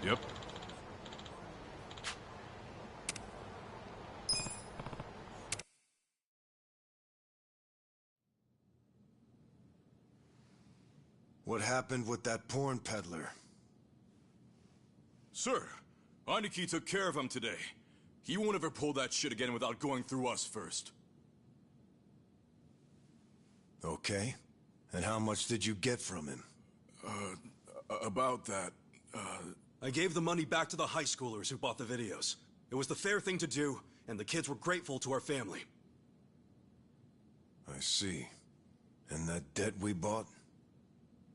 Yep. What happened with that porn peddler? Sir, Aniki took care of him today. He won't ever pull that shit again without going through us first. Okay. And how much did you get from him? About that, I gave the money back to the high schoolers who bought the videos. It was the fair thing to do, and the kids were grateful to our family. I see. And that debt we bought?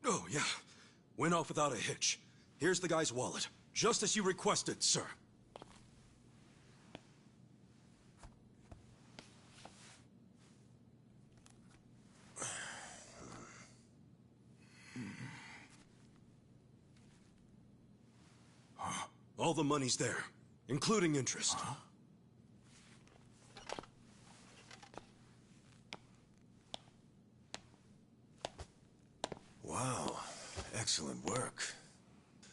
Oh, yeah. Went off without a hitch. Here's the guy's wallet. Just as you requested, sir. All the money's there, including interest. Wow. Excellent work.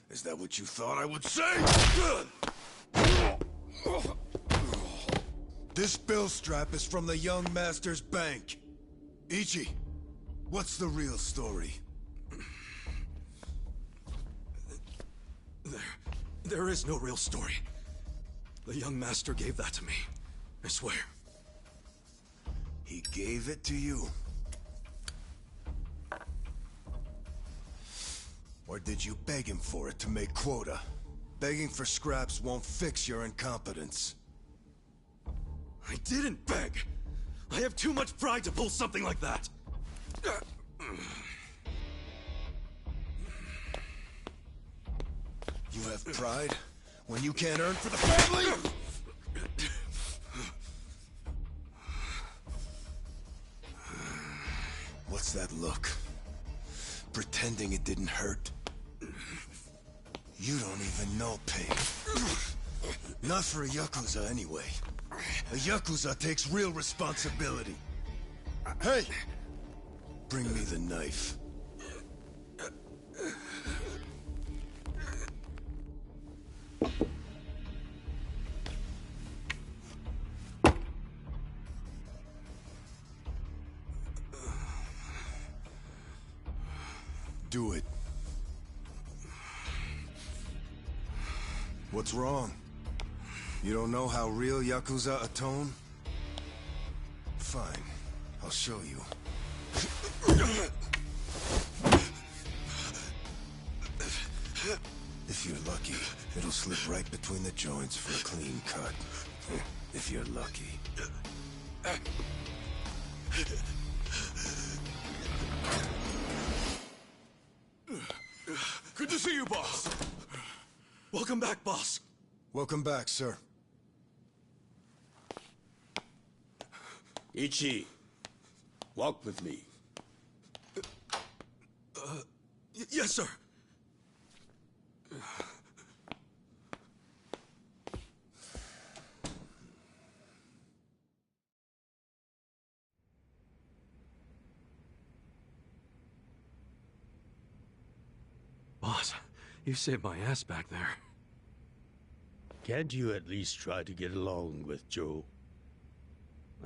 Is that what you thought I would say? This bill strap is from the Young Master's bank. Ichi, what's the real story? There is no real story. The young master gave that to me. I swear. He gave it to you? Or did you beg him for it to make quota? Begging for scraps won't fix your incompetence. I didn't beg. I have too much pride to pull something like that. You have pride when you can't earn for the family? What's that look? Pretending it didn't hurt. You don't even know pain. Not for a Yakuza anyway. A Yakuza takes real responsibility. Hey! Bring me the knife. Do it. What's wrong? You don't know how real Yakuza atone? Fine. I'll show you. If you're lucky, it'll slip right between the joints for a clean cut. If you're lucky. good to see you, boss. Welcome back, boss. Welcome back, sir. Ichi, walk with me. Yes, sir. Boss, you saved my ass back there. Can't you at least try to get along with Joe?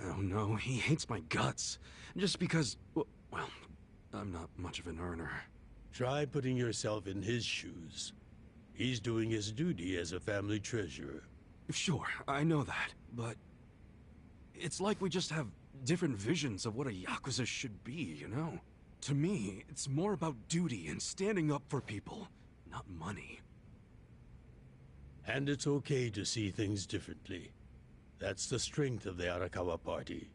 Oh no, he hates my guts. Just because, well, I'm not much of an earner. Try putting yourself in his shoes. He's doing his duty as a family treasurer. Sure, I know that, but it's like we just have different visions of what a Yakuza should be, you know? To me, it's more about duty and standing up for people, not money. And it's okay to see things differently. That's the strength of the Arakawa Party.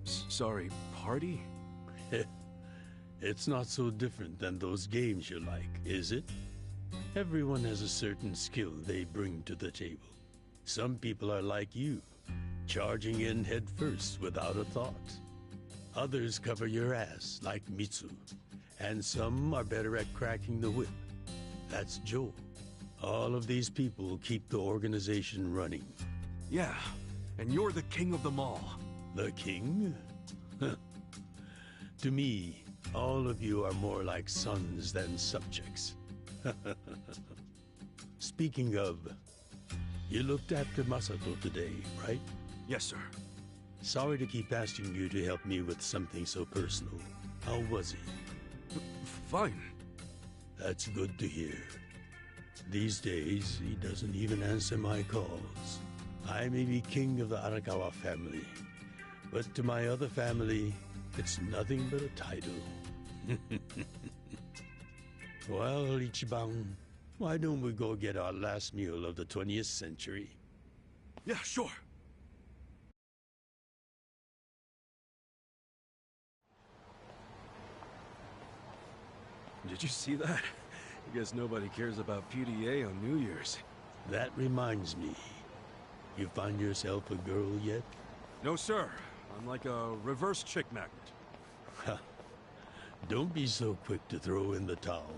Sorry, party? It's not so different than those games you like, is it? Everyone has a certain skill they bring to the table. Some people are like you, charging in head first without a thought. Others cover your ass, like Mitsu. And some are better at cracking the whip. That's Joe. All of these people keep the organization running. Yeah, and you're the king of them all. The king? To me, all of you are more like sons than subjects. Speaking of, you looked after Masato today, right? Yes, sir. Sorry to keep asking you to help me with something so personal. How was he? Fine. That's good to hear. These days, he doesn't even answer my calls. I may be king of the Arakawa family, but to my other family, it's nothing but a title. Well, Ichiban, why don't we go get our last meal of the 20th century? Yeah, sure. Did you see that? I guess nobody cares about PDA on New Year's. That reminds me. You find yourself a girl yet? No, sir. I'm like a reverse chick magnet. Don't be so quick to throw in the towel.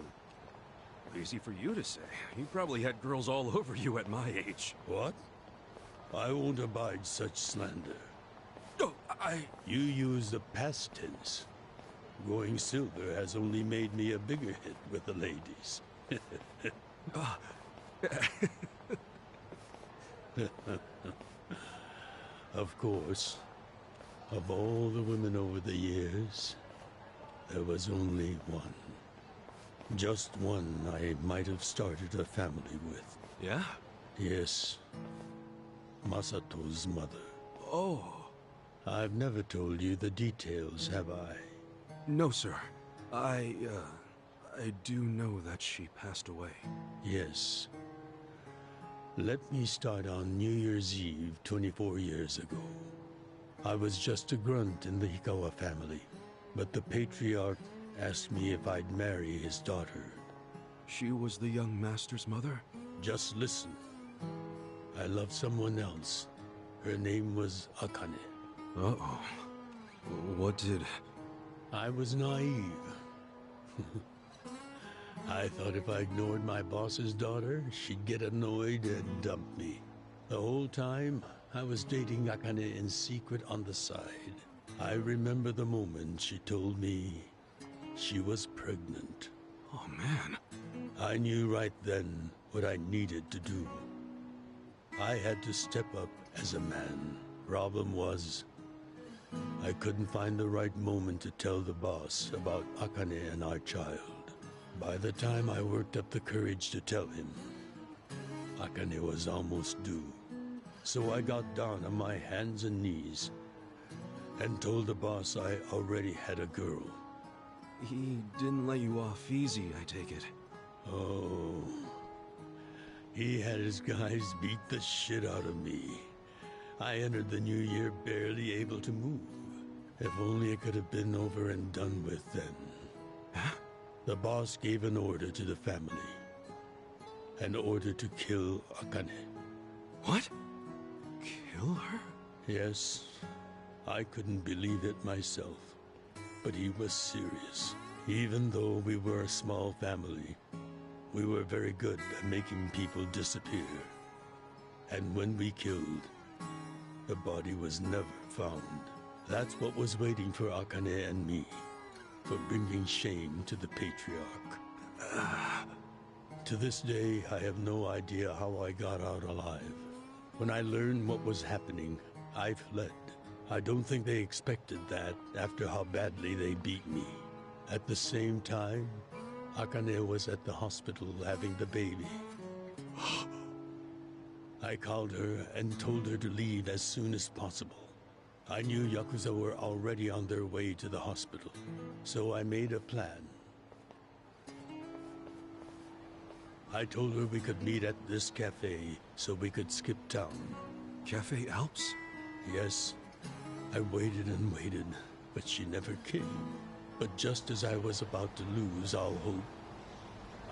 Easy for you to say. You probably had girls all over you at my age. What? I won't abide such slander. Oh, You use the past tense. Going silver has only made me a bigger hit with the ladies. Of course, of all the women over the years, there was only one. Just one I might have started a family with. Yeah? Yes, Masato's mother. Oh. I've never told you the details, have I? No, sir. I do know that she passed away. Yes. Let me start on New Year's Eve 24 years ago. I was just a grunt in the Hikawa family, but the patriarch asked me if I'd marry his daughter. She was the young master's mother? Just listen. I loved someone else. Her name was Akane. Uh-oh. What did... I was naive. I thought if I ignored my boss's daughter, she'd get annoyed and dump me. The whole time, I was dating Akane in secret on the side. I remember the moment she told me she was pregnant. Oh, man. I knew right then what I needed to do. I had to step up as a man. Problem was, I couldn't find the right moment to tell the boss about Akane and our child. By the time I worked up the courage to tell him, Akane was almost due. So I got down on my hands and knees and told the boss I already had a girl. He didn't let you off easy, I take it. Oh, he had his guys beat the shit out of me. I entered the new year barely able to move. If only it could have been over and done with then. Huh? The boss gave an order to the family. An order to kill Akane. What? Kill her? Yes, I couldn't believe it myself. But he was serious. Even though we were a small family, we were very good at making people disappear. And when we killed, the body was never found. That's what was waiting for Akane and me, for bringing shame to the patriarch. To this day, I have no idea how I got out alive. When I learned what was happening, I fled. I don't think they expected that after how badly they beat me. At the same time, Akane was at the hospital having the baby. I called her and told her to leave as soon as possible. I knew Yakuza were already on their way to the hospital, so I made a plan. I told her we could meet at this cafe so we could skip town. Cafe Alps? Yes, I waited and waited, but she never came. But just as I was about to lose all hope,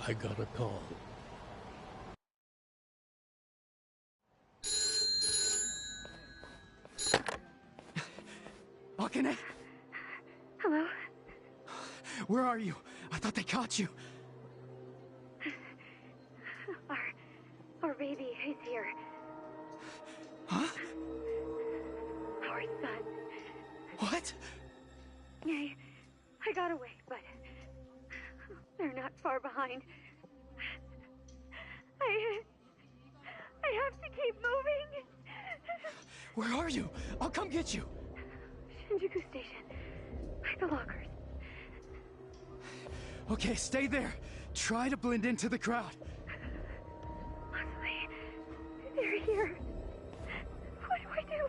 I got a call. Akane? Hello? Where are you? I thought they caught you. Our baby is here. Huh? Our son. What? I got away, but they're not far behind. I I have to keep moving. Where are you? I'll come get you. Shinjuku Station. By the lockers. Okay, stay there. Try to blend into the crowd. Leslie, they're here. What do I do?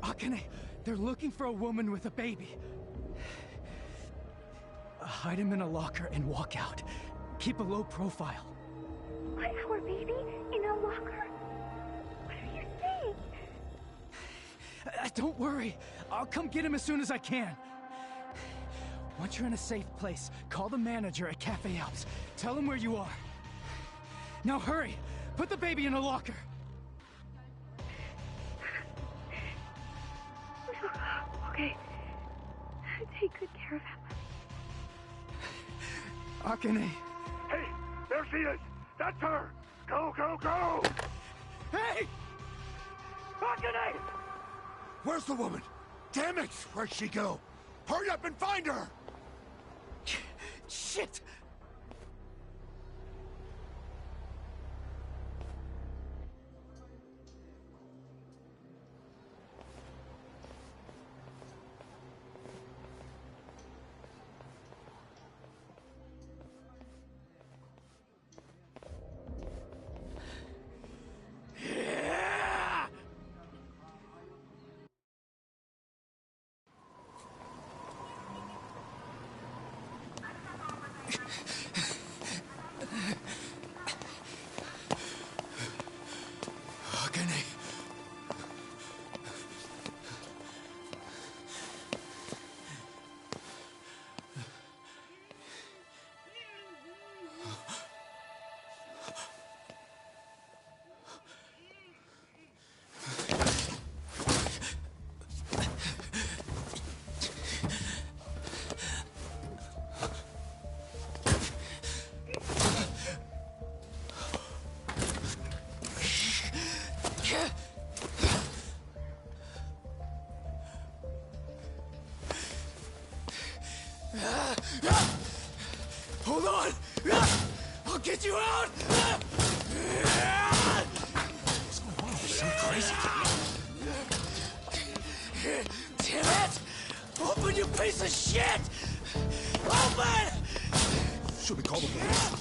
Akane, they're looking for a woman with a baby. Hide him in a locker and walk out. Keep a low profile. What, our baby? In a locker? What are you saying? Don't worry. I'll come get him as soon as I can. Once you're in a safe place, call the manager at Cafe Alps. Tell him where you are. Now hurry! Put the baby in a locker! Okay. Take good care of him. Akane! Hey, there she is! That's her! Go, go, go! Hey! Akane! Where's the woman? Damn it! Where'd she go? Hurry up and find her! Shit! Akane. Hold on! I'll get you out! So crazy. Damn it! Open, you piece of shit! Open! Should we call the police?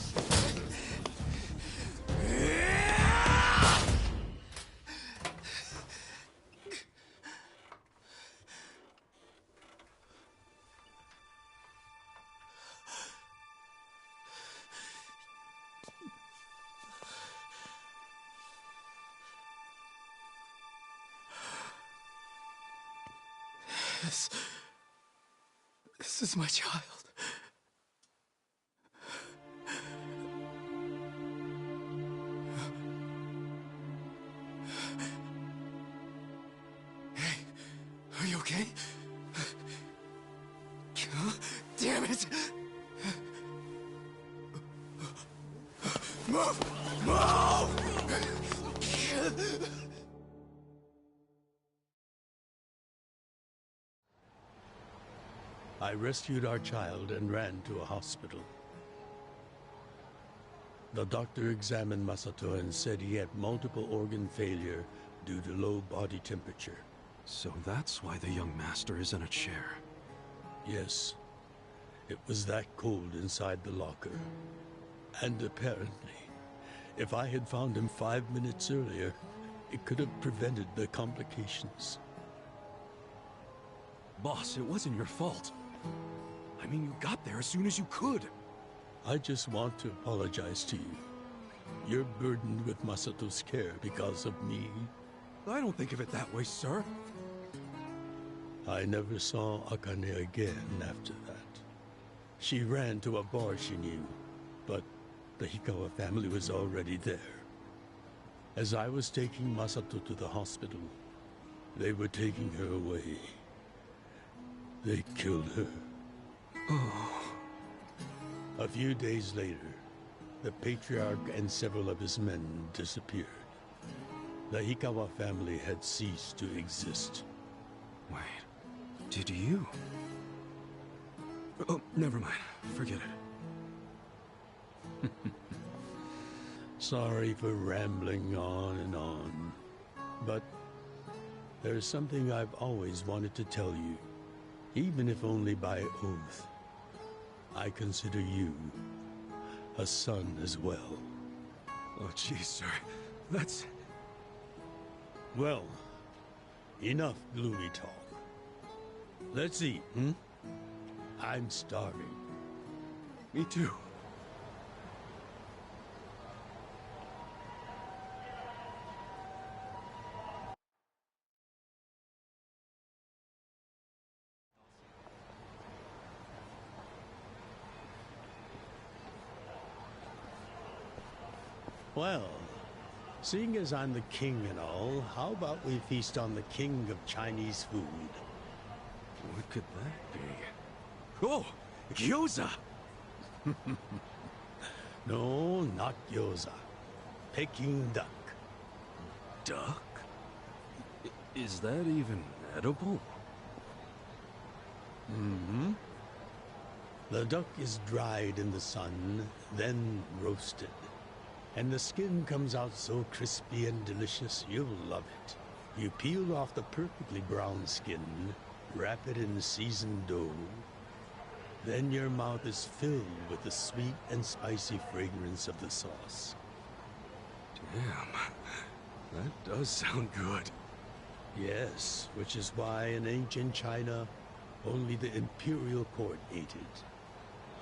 This is my child. Hey, are you okay? Damn it! Move! Move! I rescued our child and ran to a hospital. The doctor examined Masato and said he had multiple organ failure due to low body temperature. So that's why the young master is in a chair. Yes, it was that cold inside the locker. And apparently, if I had found him 5 minutes earlier, it could have prevented the complications. Boss, it wasn't your fault. I mean, you got there as soon as you could. I just want to apologize to you. You're burdened with Masato's care because of me. I don't think of it that way, sir. I never saw Akane again after that. She ran to a bar she knew, but the Hikawa family was already there. As I was taking Masato to the hospital, they were taking her away. They killed her. A few days later, the Patriarch and several of his men disappeared. The Hikawa family had ceased to exist. Wait, did you? Oh, never mind. Forget it. Sorry for rambling on and on, but there's something I've always wanted to tell you, even if only by oath. I consider you a son as well. Oh, geez, sir. That's... Well, enough gloomy talk. Let's eat, hmm? I'm starving. Me too. Well, seeing as I'm the king and all, how about we feast on the king of Chinese food? What could that be? Oh! Gyoza! No, not gyoza. Peking duck. Duck? Is that even edible? Mm-hmm. The duck is dried in the sun, then roasted. And the skin comes out so crispy and delicious, you'll love it. You peel off the perfectly brown skin, wrap it in seasoned dough. Then your mouth is filled with the sweet and spicy fragrance of the sauce. Damn. That does sound good. Yes, which is why in ancient China, only the imperial court ate it.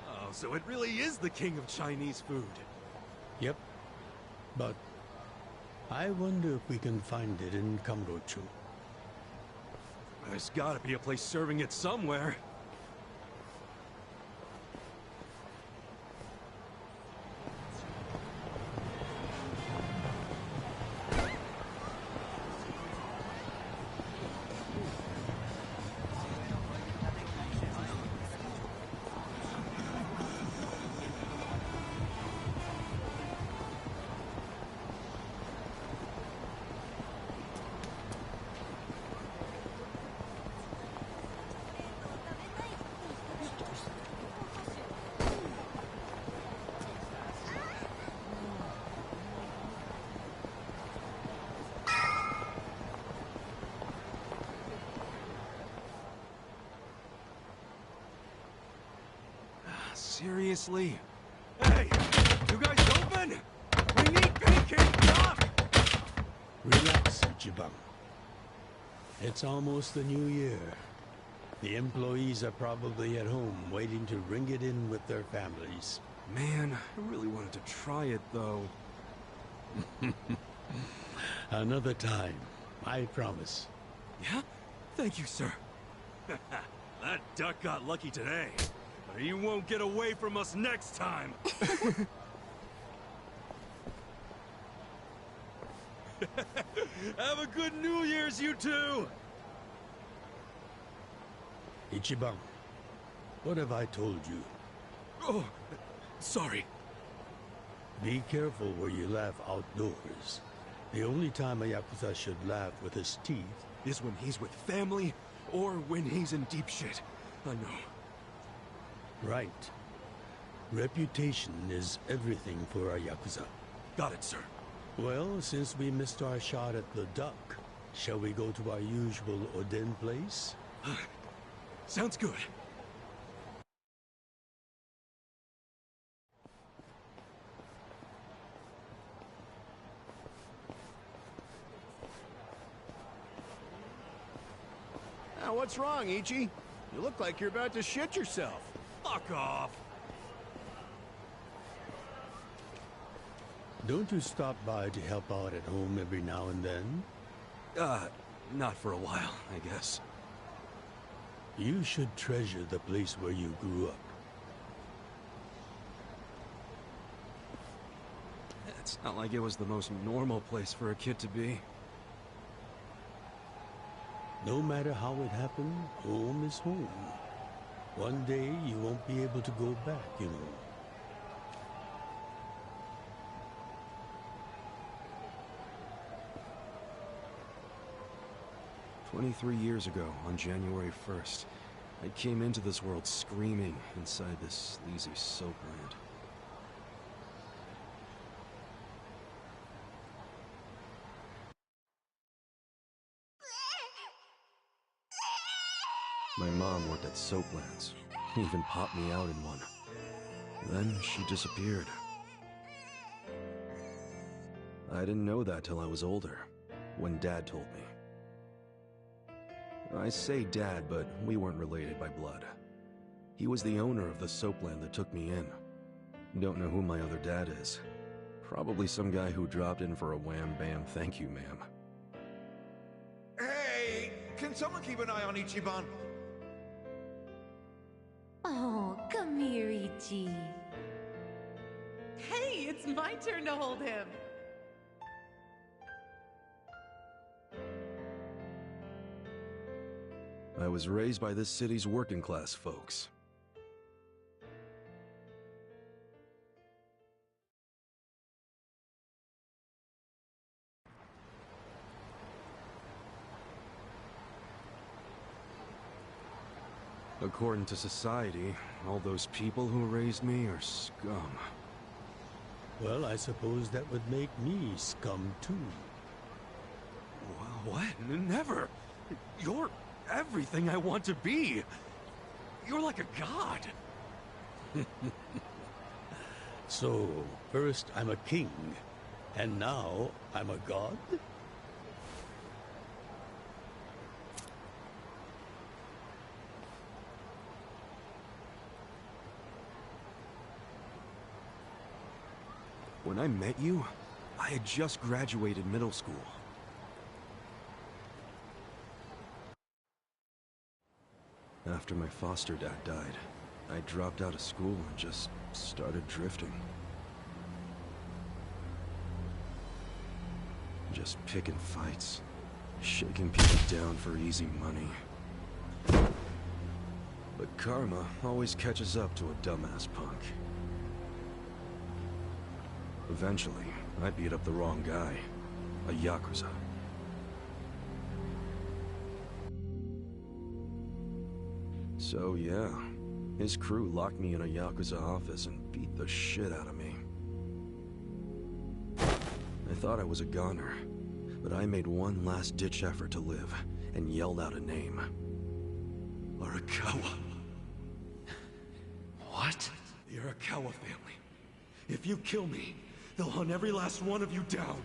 Oh, so it really is the king of Chinese food. Yep. But I wonder if we can find it in Kamurocho. There's gotta be a place serving it somewhere. Seriously? Hey! You guys open? We need pancake duck! Relax, Ichiban. It's almost the new year. The employees are probably at home waiting to ring it in with their families. Man, I really wanted to try it, though. Another time, I promise. Yeah? Thank you, sir. That duck got lucky today. But he won't get away from us next time. Have a good New Year's, you two! Ichiban, what have I told you? Oh, sorry. Be careful where you laugh outdoors. The only time a Yakuza should laugh with his teeth Is when he's with family, or when he's in deep shit. I know. Right. Reputation is everything for a Yakuza. Got it, sir. Well, since we missed our shot at the duck, shall we go to our usual Oden place? Sounds good. Now, what's wrong, Ichi? You look like you're about to shit yourself. Fuck off! Don't you stop by to help out at home every now and then? Not for a while, I guess. You should treasure the place where you grew up. It's not like it was the most normal place for a kid to be. No matter how it happened, home is home. One day you won't be able to go back, you know. "23 years ago, on January 1st, I came into this world screaming inside this sleazy soapland. My mom worked at Soaplands. Even popped me out in one. Then she disappeared. I didn't know that till I was older, when Dad told me. I say Dad, but we weren't related by blood. He was the owner of the soapland that took me in. Don't know who my other dad is. Probably some guy who dropped in for a wham-bam thank you, ma'am. Hey! Can someone keep an eye on Ichiban? Oh, come here, Ichi. Hey, it's my turn to hold him. I was raised by this city's working class folks. According to society, all those people who raised me are scum. Well, I suppose that would make me scum too. What? Never! You're everything I want to be! You're like a god! So, first I'm a king, and now I'm a god? When I met you, I had just graduated middle school. After my foster dad died, I dropped out of school and just started drifting. Just picking fights, shaking people down for easy money. But karma always catches up to a dumbass punk. Eventually, I beat up the wrong guy, a Yakuza. So yeah, his crew locked me in a Yakuza office and beat the shit out of me. I thought I was a goner, but I made one last-ditch effort to live and yelled out a name. Arakawa. What? The Arakawa family. If you kill me, they'll hunt every last one of you down.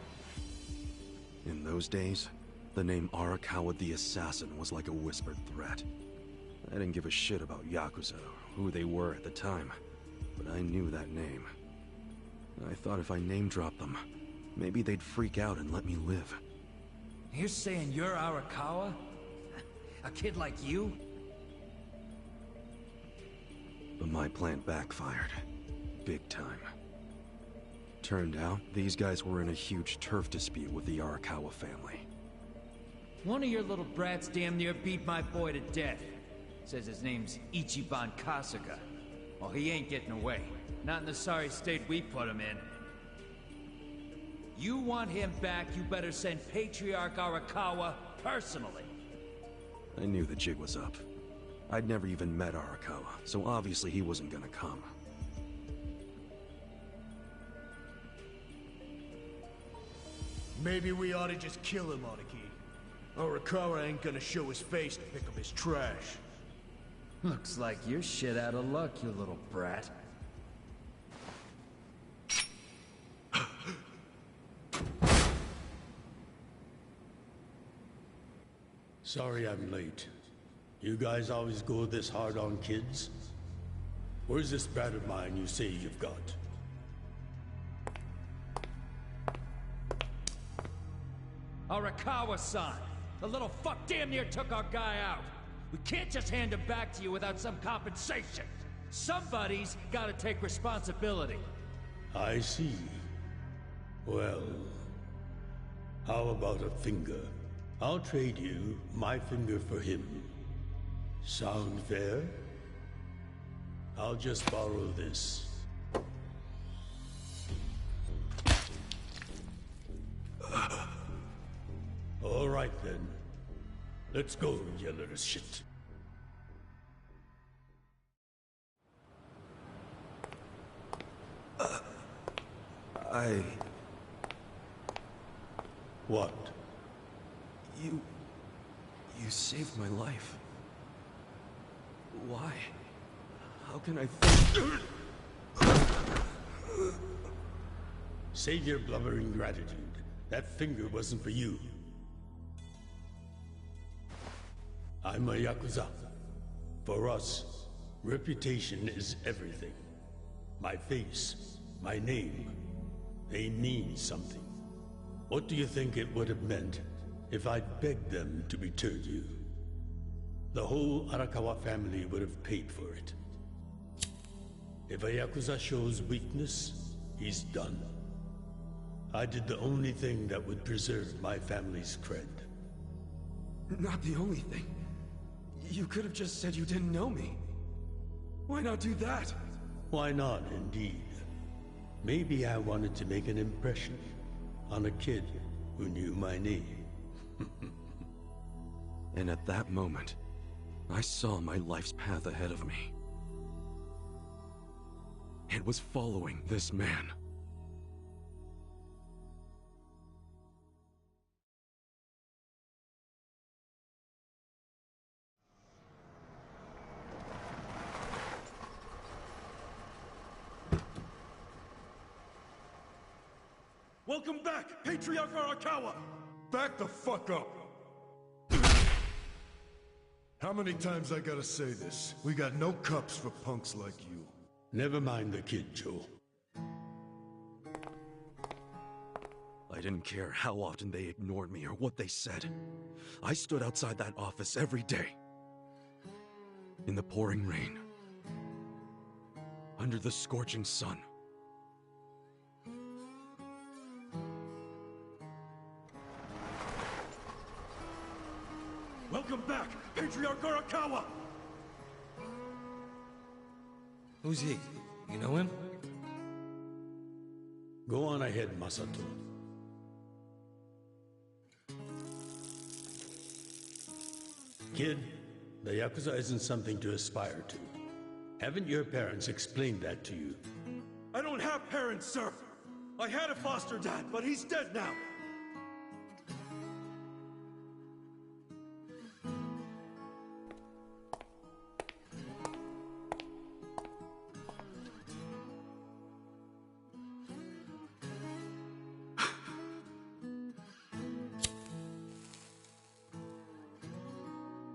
In those days, the name Arakawa the Assassin was like a whispered threat. I didn't give a shit about Yakuza, or who they were at the time, but I knew that name. I thought if I name-dropped them, maybe they'd freak out and let me live. You're saying you're Arakawa? A kid like you? But my plan backfired. Big time. Turned out, these guys were in a huge turf dispute with the Arakawa family. One of your little brats damn near beat my boy to death. Says his name's Ichiban Kasuga. Well, he ain't getting away. Not in the sorry state we put him in. You want him back, you better send Patriarch Arakawa personally. I knew the jig was up. I'd never even met Arakawa, so obviously he wasn't gonna come. Maybe we ought to just kill him, Araki. Arakawa ain't gonna show his face to pick up his trash. Looks like you're shit out of luck, you little brat. Sorry I'm late. You guys always go this hard on kids? Where's this brat of mine you say you've got? Arakawa-san! The little fuck damn near took our guy out! We can't just hand him back to you without some compensation! Somebody's gotta take responsibility! I see. Well, how about a finger? I'll trade you my finger for him. Sound fair? I'll just borrow this. All right then. Let's go, you little shit. What? You saved my life. Why? How can I think? Save your blubbering gratitude. That finger wasn't for you. I'm a Yakuza. For us, reputation is everything. My face, my name, they mean something. What do you think it would have meant if I'd begged them to return you? The whole Arakawa family would have paid for it. If a Yakuza shows weakness, he's done. I did the only thing that would preserve my family's cred. Not the only thing. You could have just said you didn't know me. Why not do that? Why not, indeed? Maybe I wanted to make an impression on a kid who knew my name. And at that moment, I saw my life's path ahead of me. It was following this man. Welcome back, Patriarch Arakawa! Back the fuck up! How many times I gotta say this? We got no cups for punks like you. Never mind the kid, Joe. I didn't care how often they ignored me or what they said. I stood outside that office every day. In the pouring rain. Under the scorching sun. Welcome back, Patriarch Arakawa! Who's he? You know him? Go on ahead, Masato. Kid, the Yakuza isn't something to aspire to. Haven't your parents explained that to you? I don't have parents, sir! I had a foster dad, but he's dead now!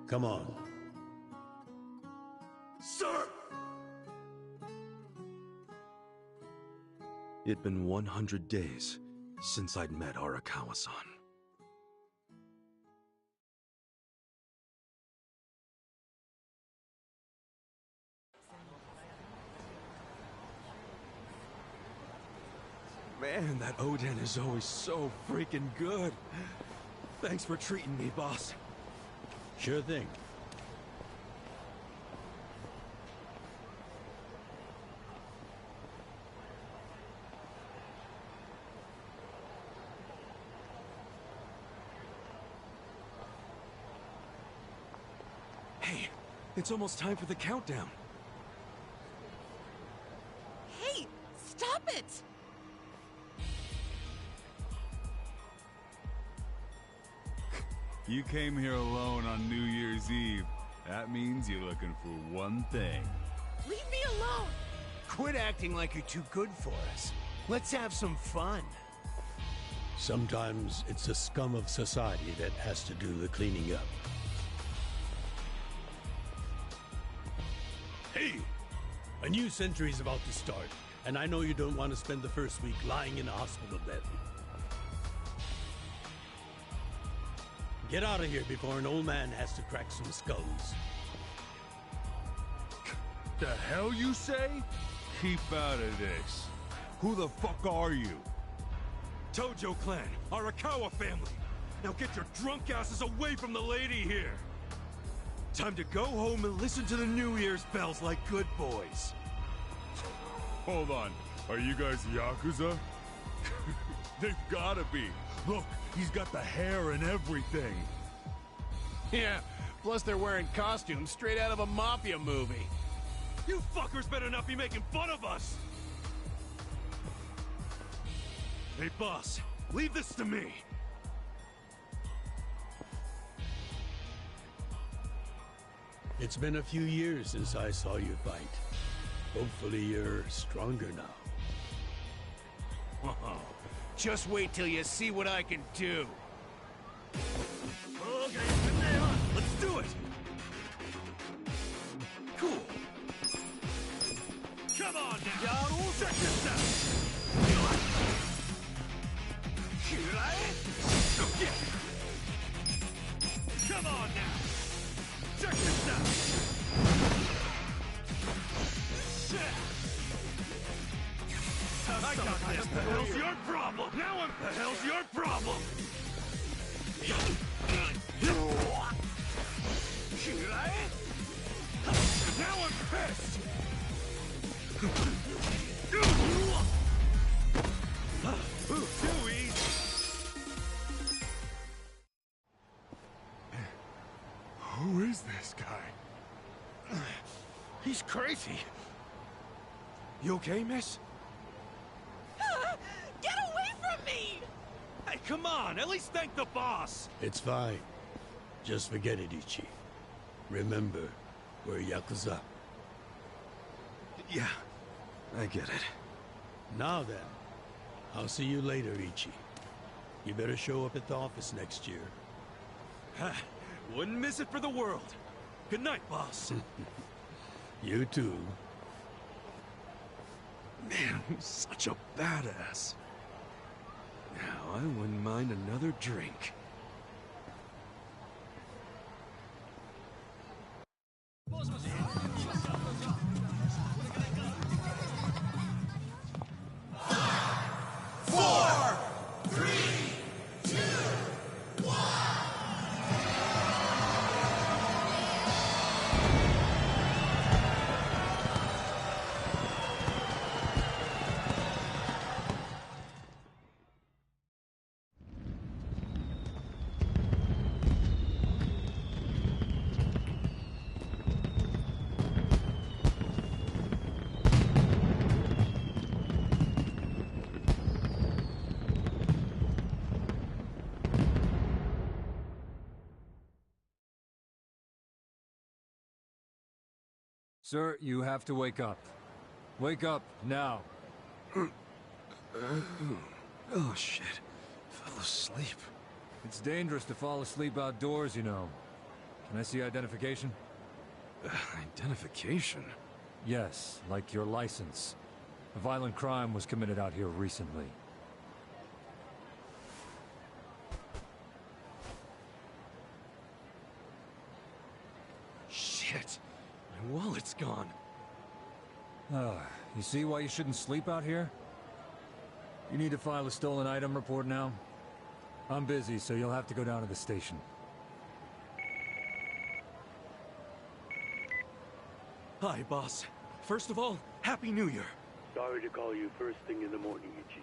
Come on. Sir! It'd been 100 days since I'd met Arakawa-san. Man, that Oden is always so freaking good. Thanks for treating me, boss. Sure thing. Hey, it's almost time for the countdown. Hey, stop it! You came here alone on New Year's Eve. That means you're looking for one thing. Leave me alone! Quit acting like you're too good for us. Let's have some fun. Sometimes it's the scum of society that has to do the cleaning up. Hey! A new century's about to start, and I know you don't want to spend the first week lying in a hospital bed. Get out of here before an old man has to crack some skulls. The hell you say? Keep out of this. Who the fuck are you? Tojo clan, Arakawa family. Now get your drunk asses away from the lady here. Time to go home and listen to the New Year's bells like good boys. Hold on. Are you guys Yakuza? They've gotta be. Look, he's got the hair and everything. Yeah, plus they're wearing costumes straight out of a mafia movie. You fuckers better not be making fun of us! Hey, boss, leave this to me. It's been a few years since I saw you fight. Hopefully you're stronger now. Oh, just wait till you see what I can do. Okay, let's do it! Cool. Come on now! Check this out! Come on now! Check this out! I got this! The hell's your problem? Now the hell's your problem? Now I'm pissed! Too easy! Who is this guy? He's crazy! You okay, miss? Get away from me! Hey, come on! At least thank the boss! It's fine. Just forget it, Ichi. Remember, we're Yakuza. Yeah, I get it. Now then, I'll see you later, Ichi. You better show up at the office next year. Wouldn't miss it for the world. Good night, boss. You too. Man, he's such a badass. Now, I wouldn't mind another drink. Sir, you have to wake up. Wake up, now. Oh, shit. Fell asleep. It's dangerous to fall asleep outdoors, you know. Can I see identification? Identification? Yes, like your license. A violent crime was committed out here recently. Shit. My wallet's gone. You see why you shouldn't sleep out here? You need to file a stolen item report now? I'm busy, so you'll have to go down to the station. Hi, boss. First of all, Happy New Year. Sorry to call you first thing in the morning, Ichi.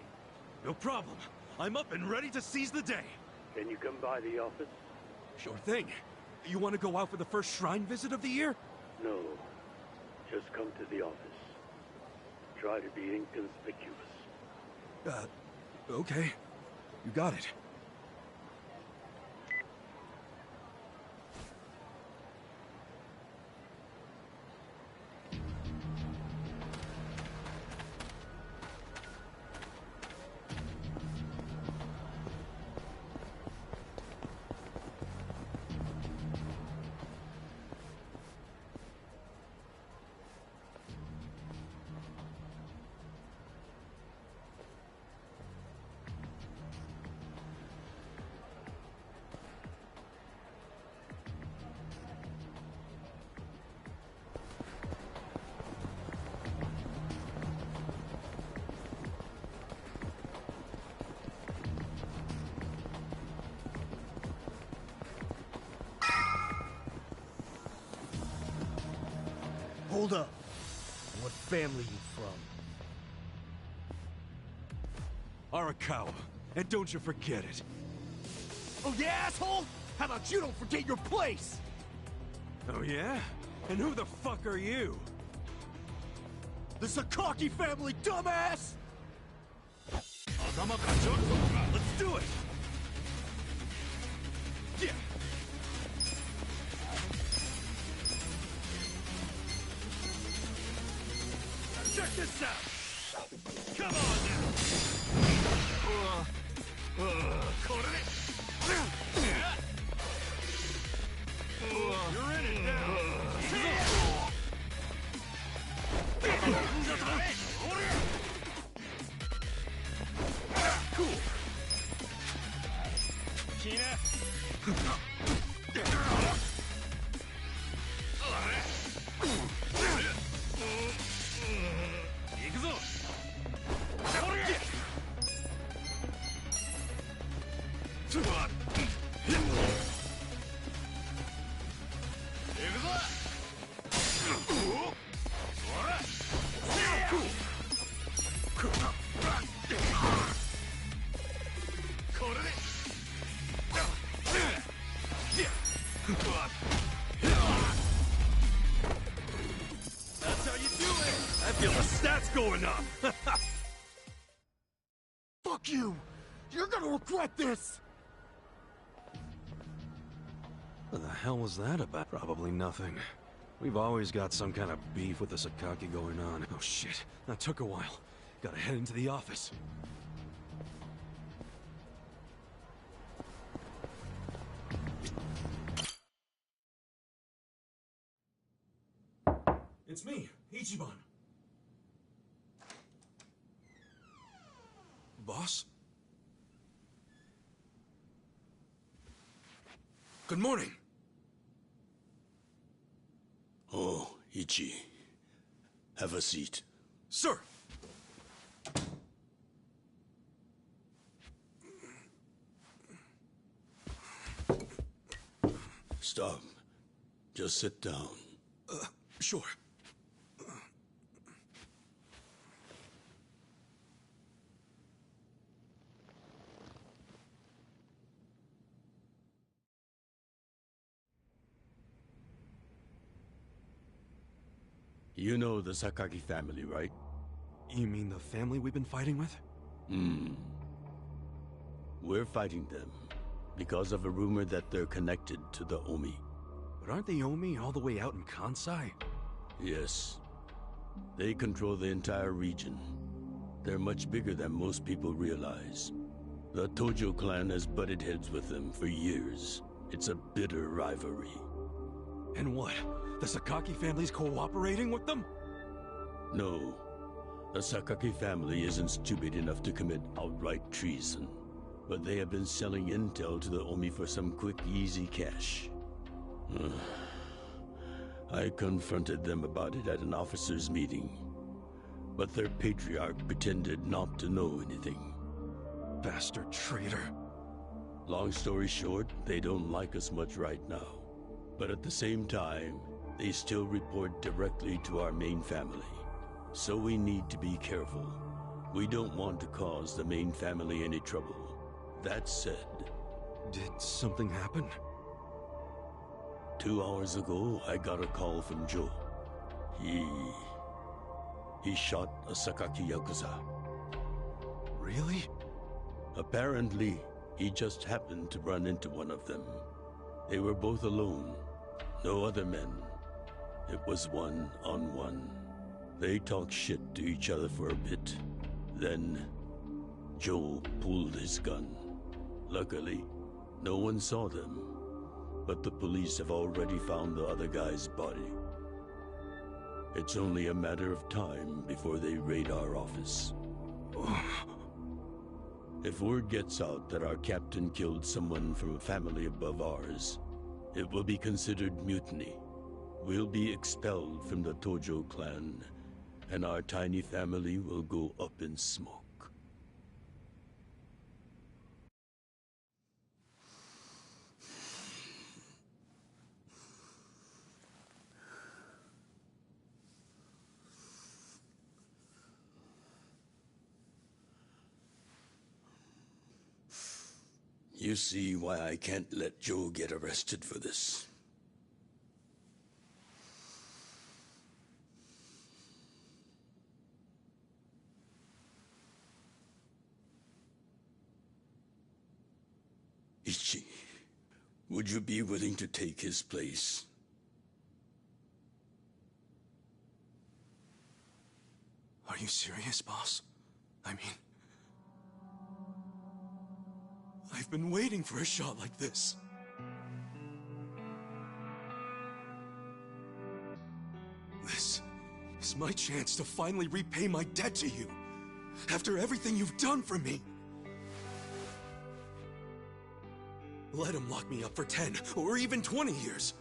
No problem. I'm up and ready to seize the day. Can you come by the office? Sure thing. You want to go out for the first shrine visit of the year? No. Just come to the office. Try to be inconspicuous. Okay. You got it. Hold up. What family you from? Arakawa. And don't you forget it. Oh yeah, asshole? How about you don't forget your place? Oh yeah? And who the fuck are you? The Sakaki family, dumbass! Let's do it! Yeah! this out! Come on now! You're in it now! Cool! Kina! That's how you do it! I feel the stats going up! Fuck you! You're gonna regret this! What the hell was that about? Probably nothing. We've always got some kind of beef with the Sakaki going on. Oh shit, that took a while. Gotta head into the office. It's me, Ichiban. Boss? Good morning. Oh, Ichi. Have a seat. Sir! Stop. Just sit down. Sure. You know the Sakaki family, right? You mean the family we've been fighting with? We're fighting them because of a rumor that they're connected to the Omi. But aren't the Omi all the way out in Kansai? Yes. They control the entire region. They're much bigger than most people realize. The Tojo clan has butted heads with them for years. It's a bitter rivalry. And what? The Sakaki family's cooperating with them? No. The Sakaki family isn't stupid enough to commit outright treason. But they have been selling intel to the Omi for some quick, easy cash. I confronted them about it at an officers' meeting. But their patriarch pretended not to know anything. Bastard traitor. Long story short, they don't like us much right now. But at the same time, they still report directly to our main family. So we need to be careful. We don't want to cause the main family any trouble. That said... Did something happen? 2 hours ago, I got a call from Joe. He shot a Sakaki Yakuza. Really? Apparently, he just happened to run into one of them. They were both alone. No other men. It was one-on-one. They talked shit to each other for a bit. Then, Joe pulled his gun. Luckily, no one saw them. But the police have already found the other guy's body. It's only a matter of time before they raid our office. If word gets out that our captain killed someone from a family above ours, it will be considered mutiny. We'll be expelled from the Tojo clan, and our tiny family will go up in smoke. You see why I can't let Joe get arrested for this. Ichi, would you be willing to take his place? Are you serious, boss? I mean... I've been waiting for a shot like this. This is my chance to finally repay my debt to you. After everything you've done for me. Let him lock me up for 10 or even 20 years.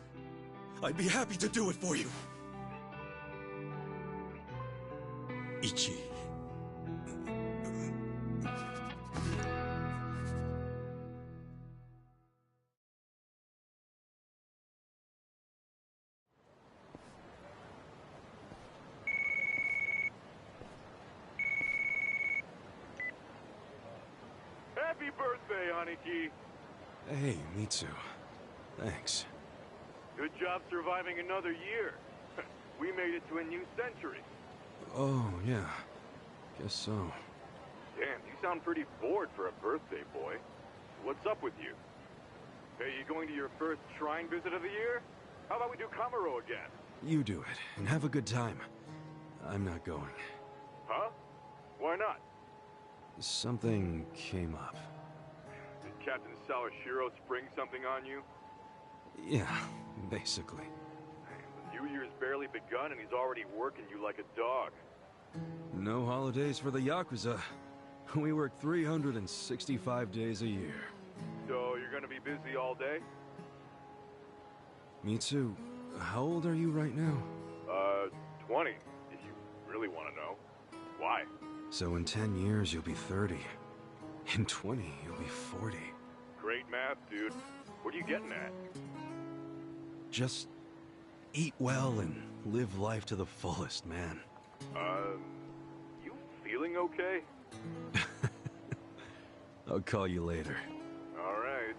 I'd be happy to do it for you. Ichi. Happy birthday, Aniki. Hey, Mitsu. Thanks. Good job surviving another year. We made it to a new century. Oh, yeah. Guess so. Damn, you sound pretty bored for a birthday boy. What's up with you? Hey, you going to your first shrine visit of the year? How about we do Kamaro again? You do it, and have a good time. I'm not going. Huh? Why not? Something came up. Did Captain Sawashiro spring something on you? Yeah, basically. The new year's barely begun and he's already working you like a dog. No holidays for the Yakuza. We work 365 days a year. So you're gonna be busy all day? Mitsu, how old are you right now? 20, if you really want to know. Why? So in 10 years, you'll be 30. In 20, you'll be 40. Great math, dude. What are you getting at? Just eat well and live life to the fullest, man. You feeling okay? I'll call you later. All right.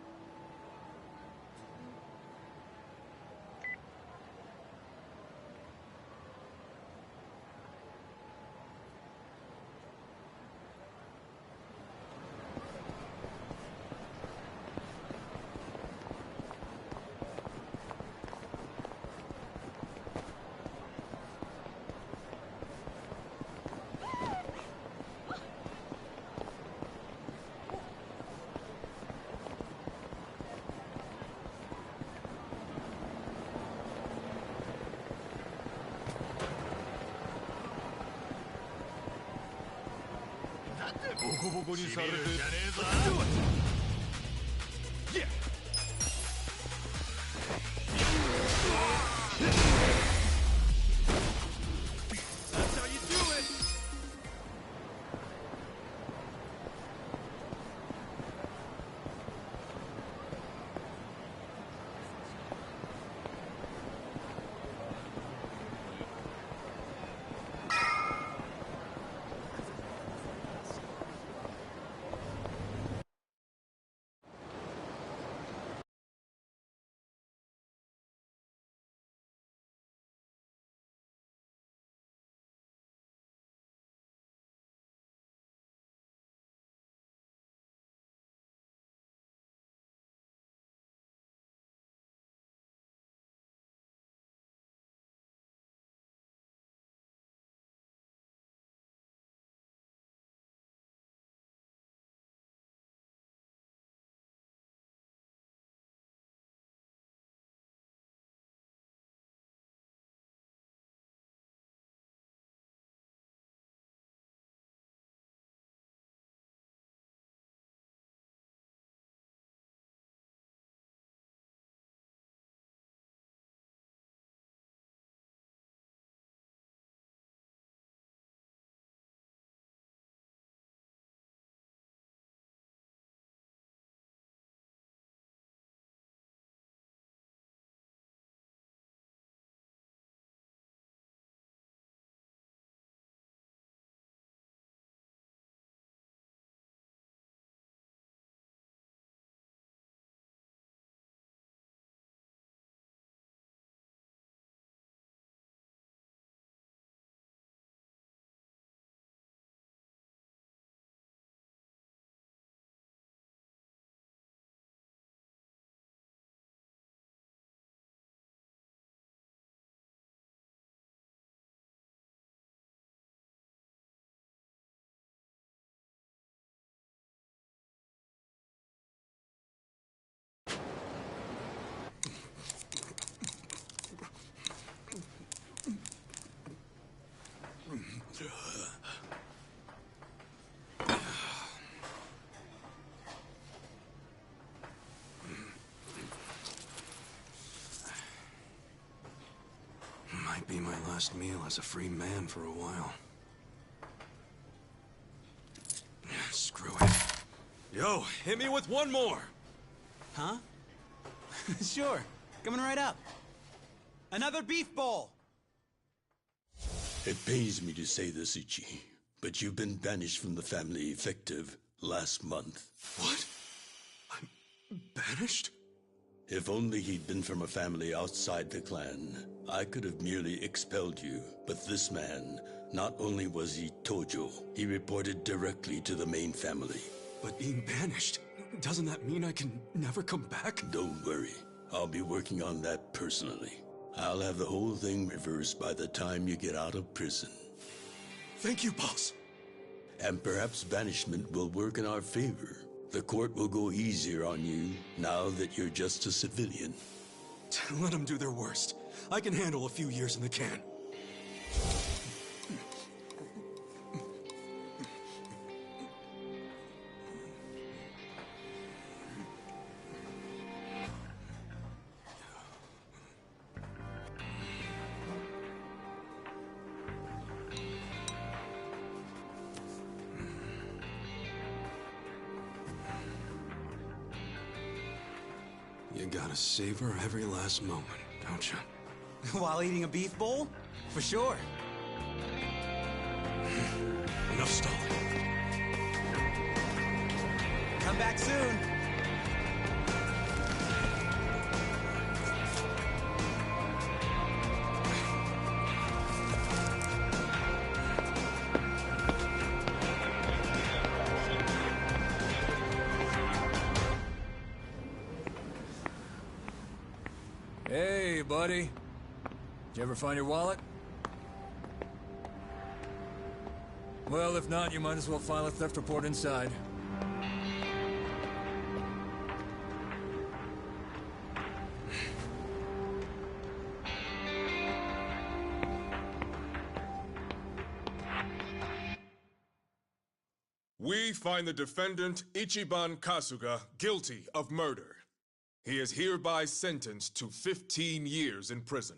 might be my last meal as a free man for a while. Screw it. Yo, hit me with one more! Huh? Sure. Coming right up. Another beef bowl! It pains me to say this, Ichi, but you've been banished from the family effective last month. What? I'm banished? If only he'd been from a family outside the clan, I could have merely expelled you. But this man, not only was he Tojo, he reported directly to the main family. But being banished, doesn't that mean I can never come back? Don't worry. I'll be working on that personally. I'll have the whole thing reversed by the time you get out of prison. Thank you, boss. And perhaps banishment will work in our favor. The court will go easier on you now that you're just a civilian. Let them do their worst. I can handle a few years in the can. You gotta savor every last moment, don't you? While eating a beef bowl? For sure. Enough stalling. Come back soon. Hey, buddy. Did you ever find your wallet? Well, if not, you might as well file a theft report inside. We find the defendant, Ichiban Kasuga, guilty of murder. He is hereby sentenced to 15 years in prison.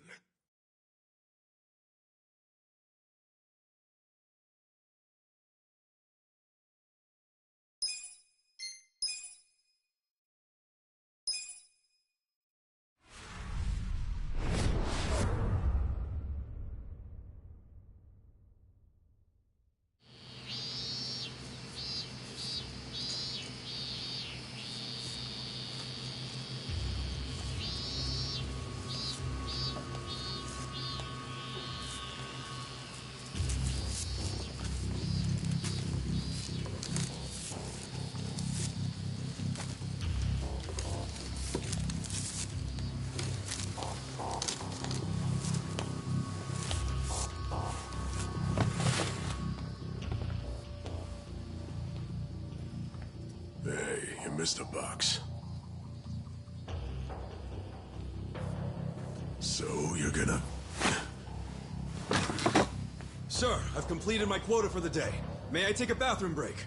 Hey, you missed a box. So, you're gonna... Sir, I've completed my quota for the day. May I take a bathroom break?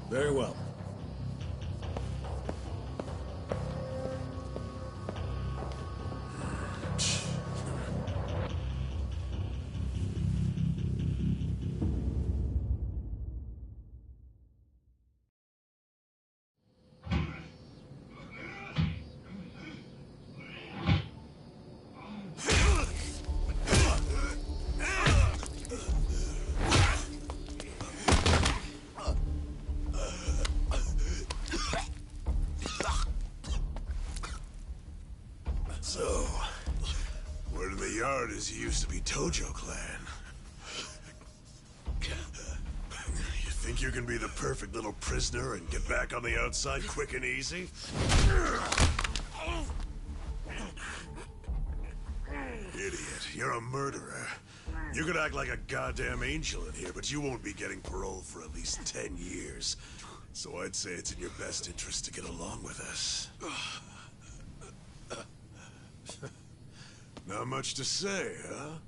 Very well. So, word in the yard is you used to be Tojo Clan. You think you can be the perfect little prisoner and get back on the outside quick and easy? Idiot, you're a murderer. You could act like a goddamn angel in here, but you won't be getting parole for at least 10 years. So I'd say it's in your best interest to get along with us. Not much to say, huh?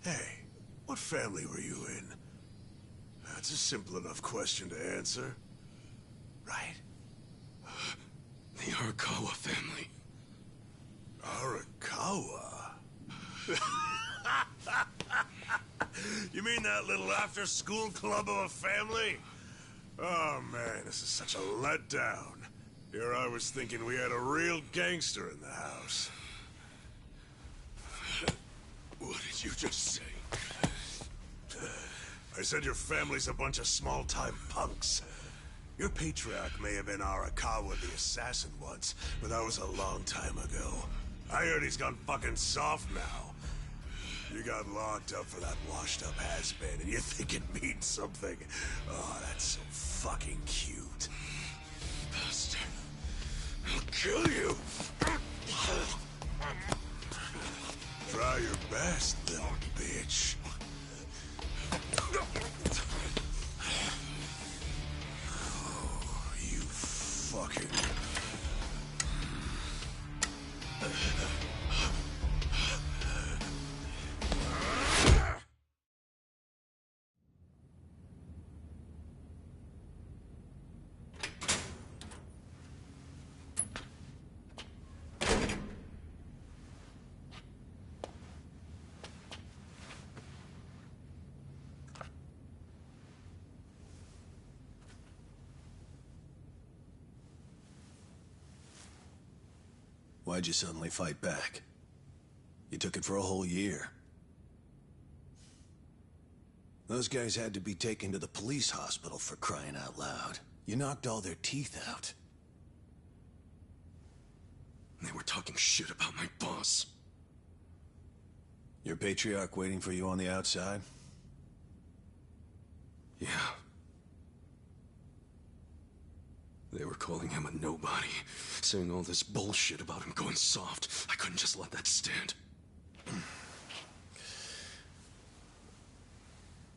Hey, what family were you in? That's a simple enough question to answer. right? The Arakawa family. Arakawa? You mean that little after-school club of a family? Oh, man, this is such a letdown. Here I was thinking we had a real gangster in the house. What did you just say? I said your family's a bunch of small-time punks. Your patriarch may have been Arakawa the assassin once, but that was a long time ago. I heard he's gone fucking soft now. You got locked up for that washed-up has-been, and you think it means something. Oh, that's so fucking cute. Bastard. I'll kill you! Try your best, little bitch. Oh, you fucking... Why'd you suddenly fight back? You took it for a whole year. Those guys had to be taken to the police hospital for crying out loud. You knocked all their teeth out. They were talking shit about my boss. Your patriarch waiting for you on the outside? Yeah. They were calling him a nobody, saying all this bullshit about him going soft. I couldn't just let that stand.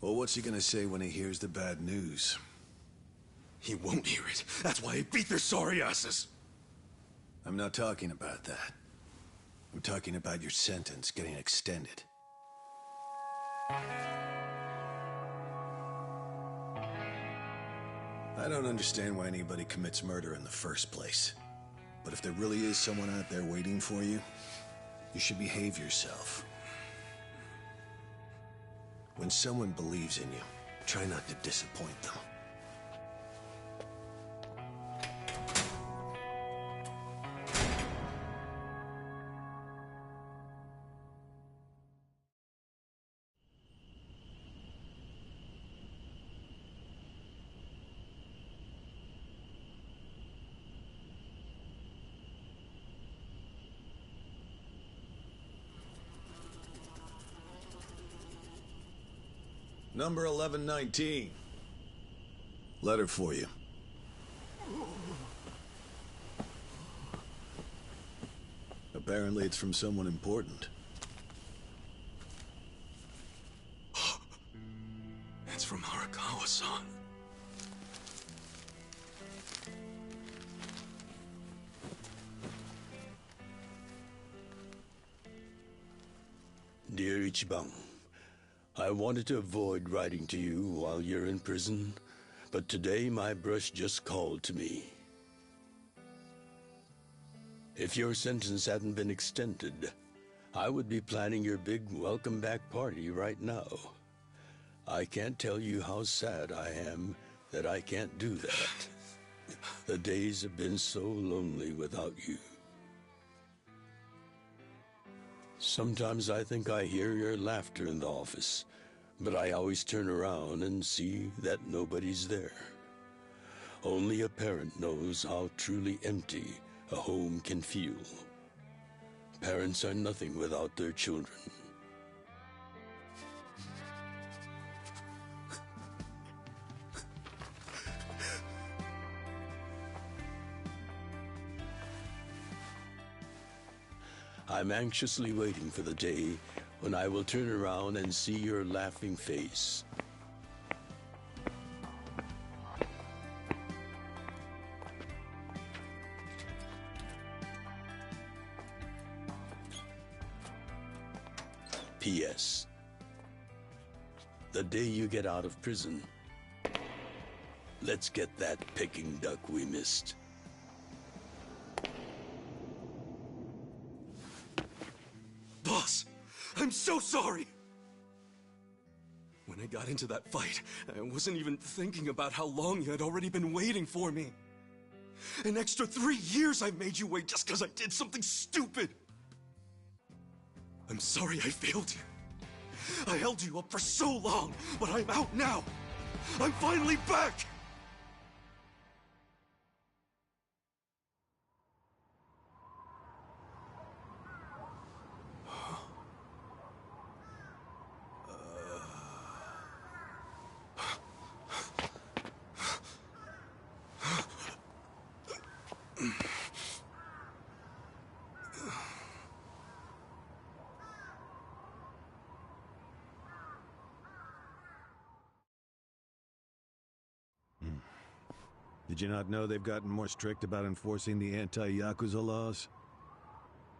Well, what's he gonna say when he hears the bad news? He won't hear it. That's why he beat their sorry asses. I'm not talking about that. I'm talking about your sentence getting extended. I don't understand why anybody commits murder in the first place. But if there really is someone out there waiting for you, you should behave yourself. When someone believes in you, try not to disappoint them. Number 1119. Letter for you. Apparently it's from someone important. It's from Arakawa-san. Dear Ichiban, I wanted to avoid writing to you while you're in prison, but today my brush just called to me. If your sentence hadn't been extended, I would be planning your big welcome back party right now. I can't tell you how sad I am that I can't do that. The days have been so lonely without you. Sometimes I think I hear your laughter in the office, but I always turn around and see that nobody's there. Only a parent knows how truly empty a home can feel. Parents are nothing without their children. I'm anxiously waiting for the day when I will turn around and see your laughing face. P.S. The day you get out of prison, Let's get that Peking duck we missed. Boss, I'm so sorry! When I got into that fight, I wasn't even thinking about how long you had already been waiting for me. An extra 3 years I made you wait just because I did something stupid! I'm sorry I failed you. I held you up for so long, but I'm out now! I'm finally back! Did you not know they've gotten more strict about enforcing the anti-Yakuza laws?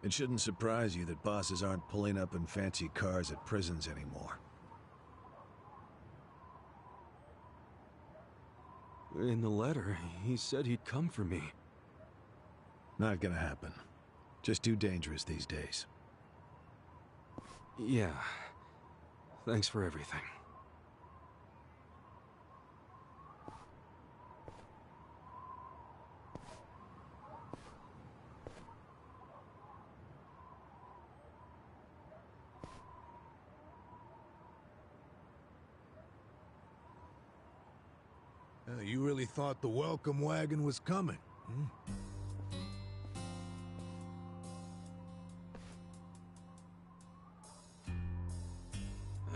It shouldn't surprise you that bosses aren't pulling up in fancy cars at prisons anymore. In the letter, he said he'd come for me. Not gonna happen. Just too dangerous these days. Yeah. Thanks for everything. You really thought the welcome wagon was coming, hmm?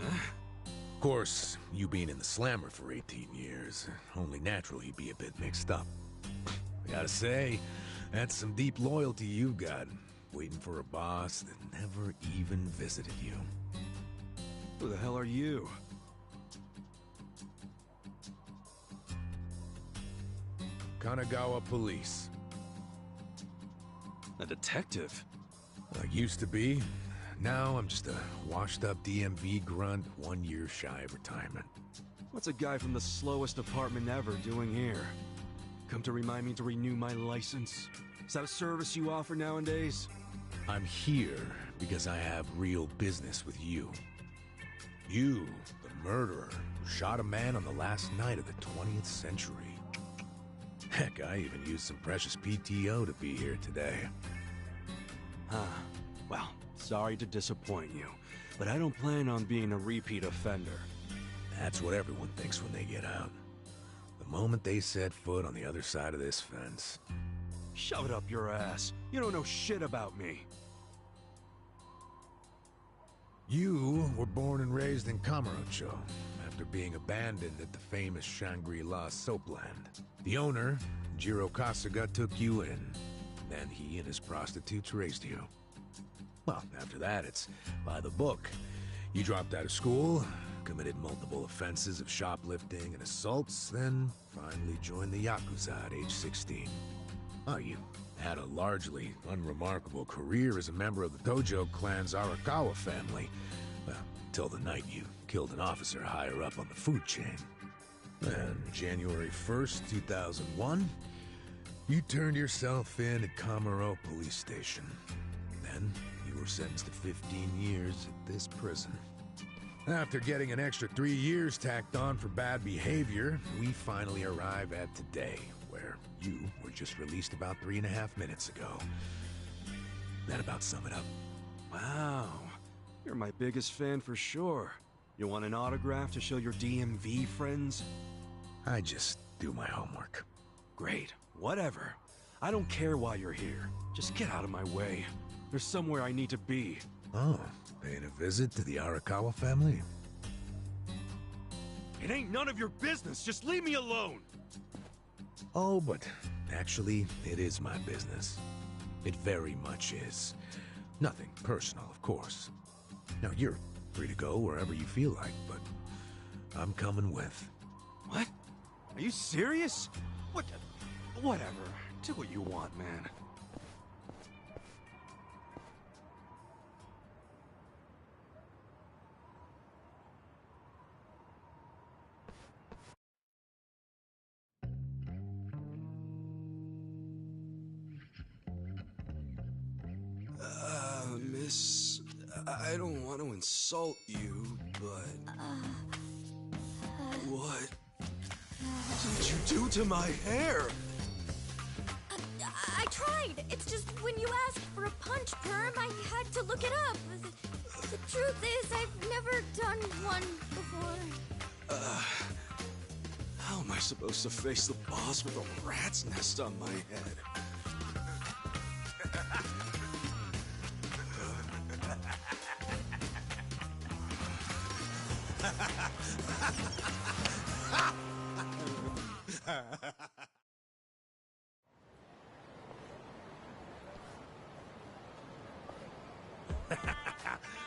Of course, you being in the Slammer for 18 years, only natural you'd be a bit mixed up. I gotta say, that's some deep loyalty you've got, waiting for a boss that never even visited you. Who the hell are you? Kanagawa Police. A detective? I used to be. Now I'm just a washed-up DMV grunt 1 year shy of retirement. What's a guy from the slowest department ever doing here? Come to remind me to renew my license? Is that a service you offer nowadays? I'm here because I have real business with you. You, the murderer, who shot a man on the last night of the 20th century. Heck, I even used some precious PTO to be here today. Huh. Well, sorry to disappoint you, but I don't plan on being a repeat offender. That's what everyone thinks when they get out. The moment they set foot on the other side of this fence. Shove it up your ass. You don't know shit about me. You were born and raised in Kamurocho, after being abandoned at the famous Shangri-La soapland. The owner, Jiro Kasuga, took you in. Then he and his prostitutes raised you. Well, after that, it's by the book. You dropped out of school, committed multiple offenses of shoplifting and assaults, then finally joined the Yakuza at age 16. Oh, you had a largely unremarkable career as a member of the Tojo clan's Arakawa family. Well, till the night you killed an officer higher up on the food chain. Then, January 1st, 2001, you turned yourself in at Kamuro Police Station. Then, you were sentenced to 15 years at this prison. After getting an extra 3 years tacked on for bad behavior, we finally arrive at today, where you were just released about 3.5 minutes ago. That about sum it up. Wow. You're my biggest fan for sure. You want an autograph to show your DMV friends? I just do my homework. Great. Whatever. I don't care why you're here. Just get out of my way. There's somewhere I need to be. Oh, paying a visit to the Arakawa family? It ain't none of your business. Just leave me alone. Oh, but actually, it is my business. It very much is. Nothing personal, of course. Now, you're free to go wherever you feel like, but I'm coming with. What? Are you serious? What? Whatever. Do what you want, man. I don't want to insult you, but... What did you do to my hair? I tried. It's just when you asked for a punch perm, I had to look it up. The truth is, I've never done one before. How am I supposed to face the boss with a rat's nest on my head?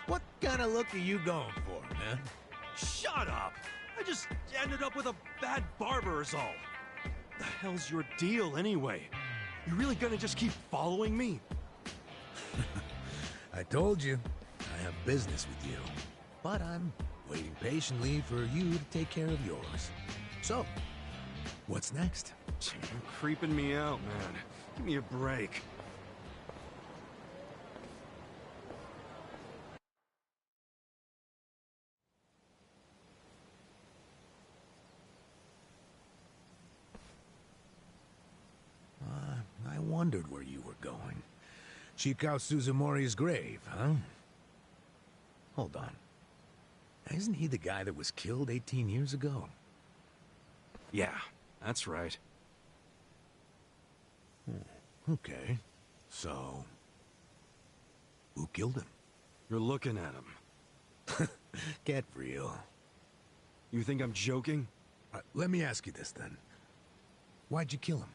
What kind of look are you going for, man? Shut up! I just ended up with a bad barber is all. The hell's your deal anyway? You really gonna just keep following me? I told you, I have business with you. But I'm waiting patiently for you to take care of yours. So, what's next? You're creeping me out, man. Give me a break. I wondered where you were going. Chikao Suzumori's grave, huh? Hold on. Isn't he the guy that was killed 18 years ago? Yeah, that's right. Okay. So, who killed him? You're looking at him. Get real. You think I'm joking? Let me ask you this then. Why'd you kill him?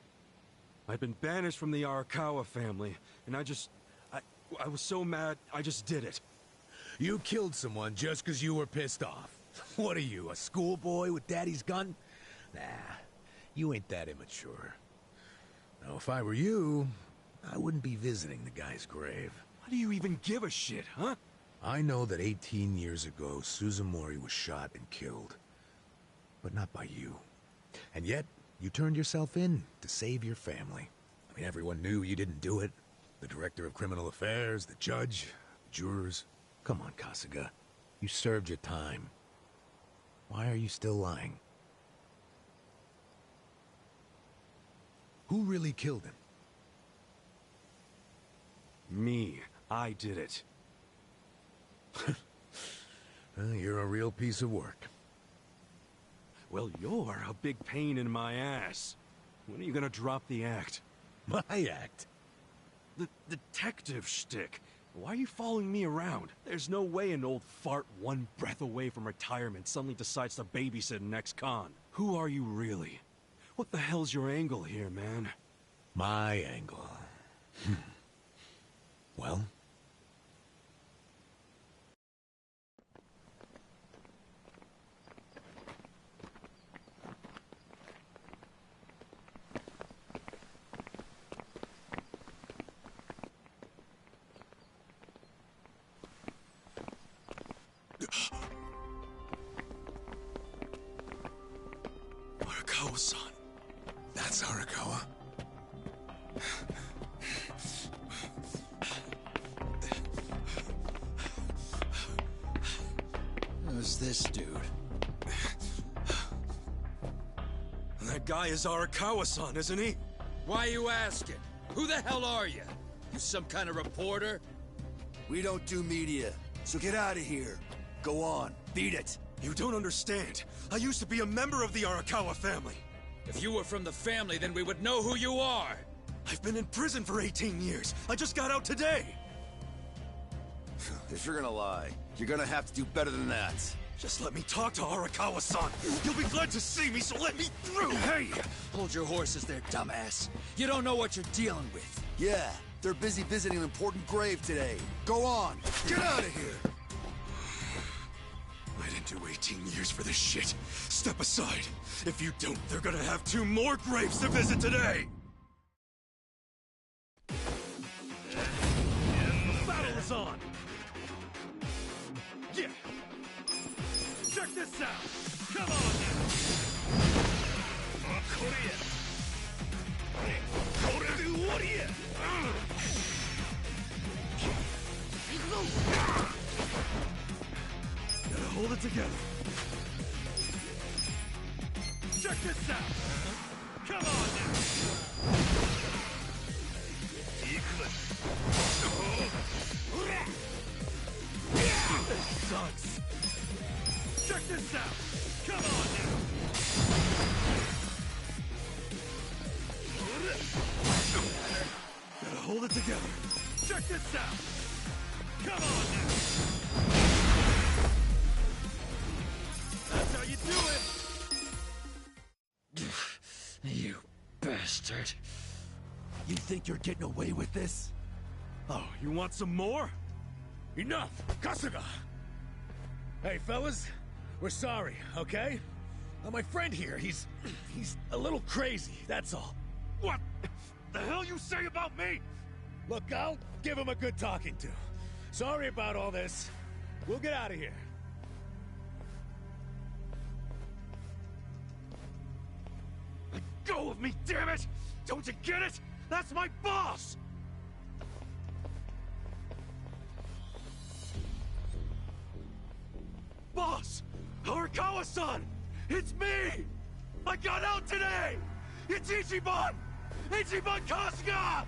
I'd been banished from the Arakawa family, and I was so mad, I just did it. You killed someone just because you were pissed off. What are you, a schoolboy with daddy's gun? Nah, you ain't that immature. Now, if I were you, I wouldn't be visiting the guy's grave. Why do you even give a shit, huh? I know that 18 years ago, Suzumori was shot and killed. But not by you. And yet, you turned yourself in to save your family. I mean, everyone knew you didn't do it. The director of criminal affairs, the judge, the jurors. Come on, Kasuga. You served your time. Why are you still lying? Who really killed him? Me. I did it. Well, you're a real piece of work. Well, you're a big pain in my ass. When are you gonna drop the act? My act? The detective shtick. Why are you following me around? There's no way an old fart one breath away from retirement suddenly decides to babysit an ex-con. Who are you really? What the hell's your angle here, man? My angle. Well? Arakawa-san. That's Arakawa? Who's this dude? That guy is Arakawa-san, isn't he? Why are you asking? Who the hell are you? You some kind of reporter? We don't do media, so get out of here. Go on, beat it. You don't understand. I used to be a member of the Arakawa family. If you were from the family, then we would know who you are. I've been in prison for 18 years. I just got out today. If you're gonna lie, you're gonna have to do better than that. Just let me talk to Arakawa-san. You'll be glad to see me, so let me through. Hey! Hold your horses there, dumbass. You don't know what you're dealing with. Yeah, they're busy visiting an important grave today. Go on, get out of here. I didn't do 18 years for this shit. Step aside. If you don't, they're gonna have 2 more graves to visit today. The battle is on. Yeah. Check this out. Come on now. hold it together. Check this out! Come on now! This sucks. Check this out! Come on now! Gotta hold it together. Check this out! Come on now! That's how you do it! You bastard. You think you're getting away with this? Oh, you want some more? Enough! Kasuga! Hey, fellas. We're sorry, okay? My friend here, he's a little crazy, that's all. What the hell you say about me? Look, I'll give him a good talking to. Sorry about all this. We'll get out of here. Let go of me, damn it! Don't you get it? That's my boss! Boss! Arakawa-san! It's me! I got out today! It's Ichiban! Ichiban Kasuga!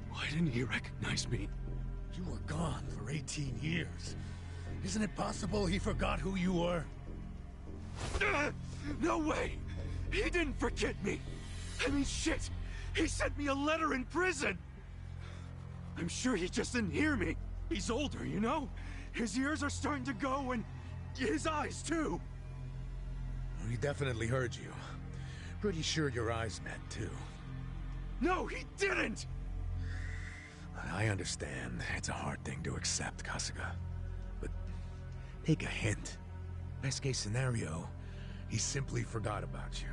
Why didn't he recognize me? You were gone for 18 years. Isn't it possible he forgot who you were? No way! He didn't forget me! I mean, shit! He sent me a letter in prison! I'm sure he just didn't hear me. He's older, you know? His ears are starting to go, and his eyes, too. He definitely heard you. Pretty sure your eyes met, too. No, he didn't! I understand. It's a hard thing to accept, Kasuga. But take a hint. Best case scenario, he simply forgot about you.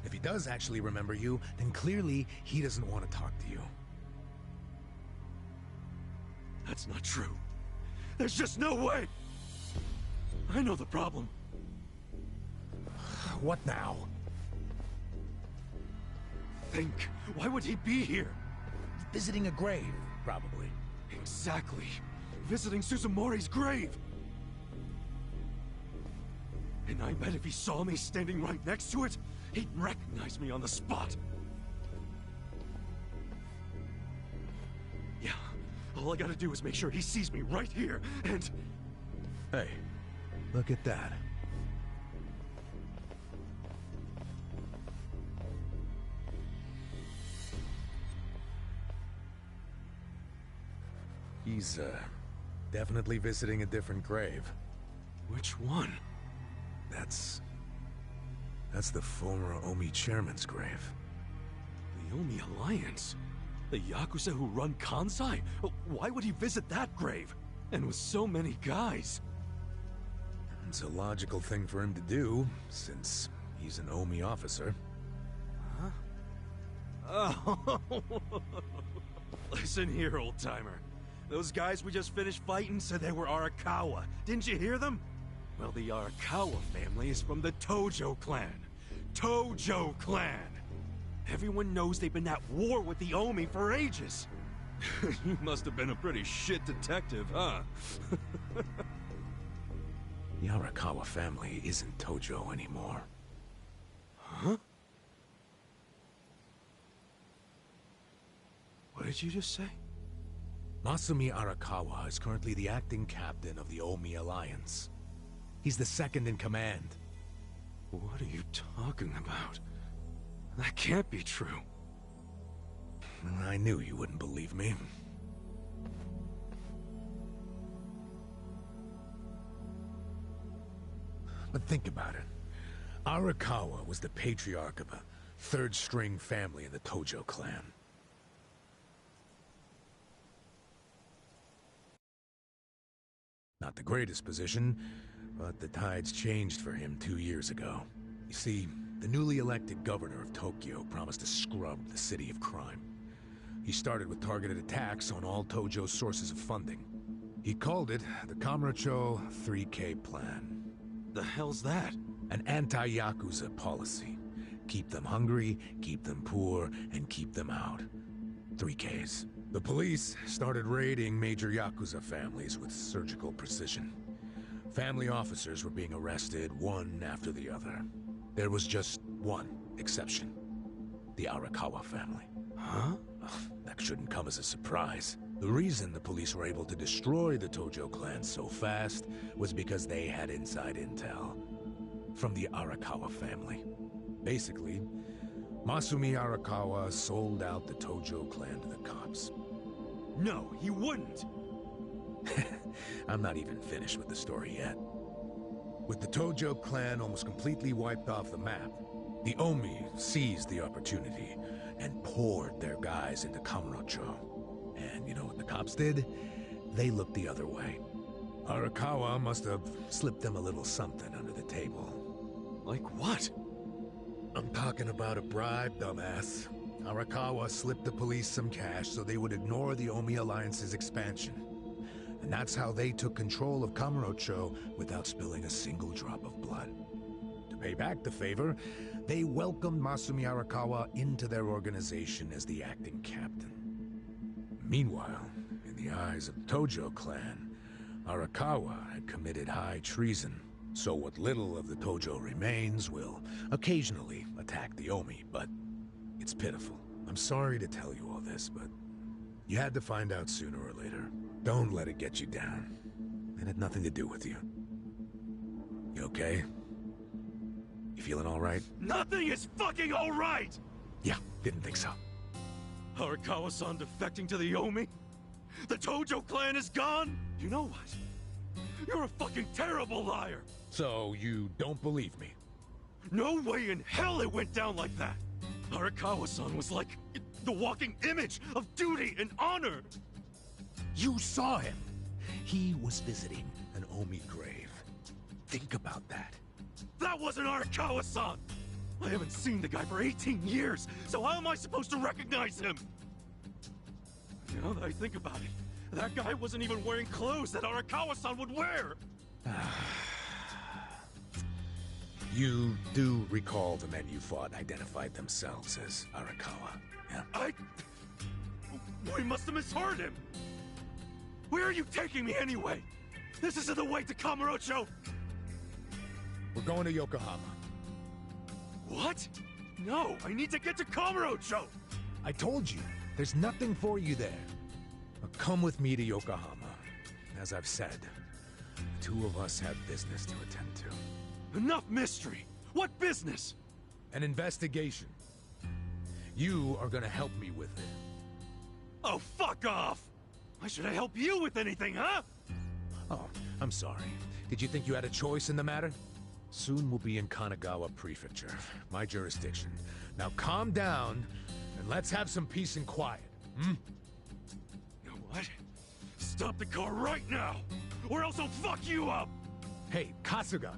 If he does actually remember you, then clearly he doesn't want to talk to you. That's not true. There's just no way! I know the problem. What now? Think. Why would he be here? Visiting a grave, probably. Exactly. Visiting Suzumori's grave. And I bet if he saw me standing right next to it, he'd recognize me on the spot. Yeah, all I gotta do is make sure he sees me right here, and... Hey, look at that. He's, definitely visiting a different grave. Which one? That's the former Omi chairman's grave. The Omi Alliance? The Yakuza who run Kansai? Why would he visit that grave? And with so many guys? It's a logical thing for him to do, since he's an Omi officer. Huh? Oh. Listen here, old-timer. Those guys we just finished fighting said they were Arakawa. Didn't you hear them? Well, the Arakawa family is from the Tojo clan. Tojo clan! Everyone knows they've been at war with the Omi for ages. You must have been a pretty shit detective, huh? The Arakawa family isn't Tojo anymore. Huh? What did you just say? Masumi Arakawa is currently the acting captain of the Omi Alliance. He's the second in command. What are you talking about? That can't be true. I knew you wouldn't believe me. But think about it. Arakawa was the patriarch of a third-string family in the Tojo clan. Not the greatest position, but the tides changed for him 2 years ago. You see, the newly elected governor of Tokyo promised to scrub the city of crime. He started with targeted attacks on all Tojo's sources of funding. He called it the Kamurocho 3K Plan. The hell's that? An anti-Yakuza policy. Keep them hungry, keep them poor, and keep them out. 3Ks. The police started raiding major Yakuza families with surgical precision. Family officers were being arrested one after the other. There was just one exception. The Arakawa family. Huh? That shouldn't come as a surprise. The reason the police were able to destroy the Tojo clan so fast was because they had inside intel from the Arakawa family. Basically, Masumi Arakawa sold out the Tojo clan to the cops. No, he wouldn't! I'm not even finished with the story yet. With the Tojo clan almost completely wiped off the map, the Omi seized the opportunity and poured their guys into Kamurocho. And you know what the cops did? They looked the other way. Arakawa must have slipped them a little something under the table. Like what? I'm talking about a bribe, dumbass. Arakawa slipped the police some cash so they would ignore the Omi Alliance's expansion. And that's how they took control of Kamurocho without spilling a single drop of blood. To pay back the favor, they welcomed Masumi Arakawa into their organization as the acting captain. Meanwhile, in the eyes of the Tojo clan, Arakawa had committed high treason. So what little of the Tojo remains will occasionally attack the Omi, but it's pitiful. I'm sorry to tell you all this, but you had to find out sooner or later. Don't let it get you down. It had nothing to do with you. You okay? You feeling all right? Nothing is fucking all right! Yeah, didn't think so. Arakawa-san defecting to the Omi? The Tojo clan is gone? You know what? You're a fucking terrible liar! So, you don't believe me? No way in hell it went down like that! Arakawa-san was like the walking image of duty and honor! You saw him! He was visiting an Omi grave. Think about that. That wasn't Arakawa-san! I haven't seen the guy for 18 years, so how am I supposed to recognize him? Now that I think about it, that guy wasn't even wearing clothes that Arakawa-san would wear! You do recall the men you fought identified themselves as Arakawa, yeah? We must have misheard him! Where are you taking me anyway? This isn't the way to Kamurocho! We're going to Yokohama. What? No, I need to get to Kamurocho! I told you, there's nothing for you there. Now come with me to Yokohama. As I've said, the two of us have business to attend to. Enough mystery! What business? An investigation. You are gonna help me with it. Oh, fuck off! Why should I help you with anything, huh? Oh, I'm sorry. Did you think you had a choice in the matter? Soon we'll be in Kanagawa Prefecture, my jurisdiction. Now calm down, and let's have some peace and quiet, hmm? You know what? Stop the car right now, or else I'll fuck you up! Hey, Kasuga.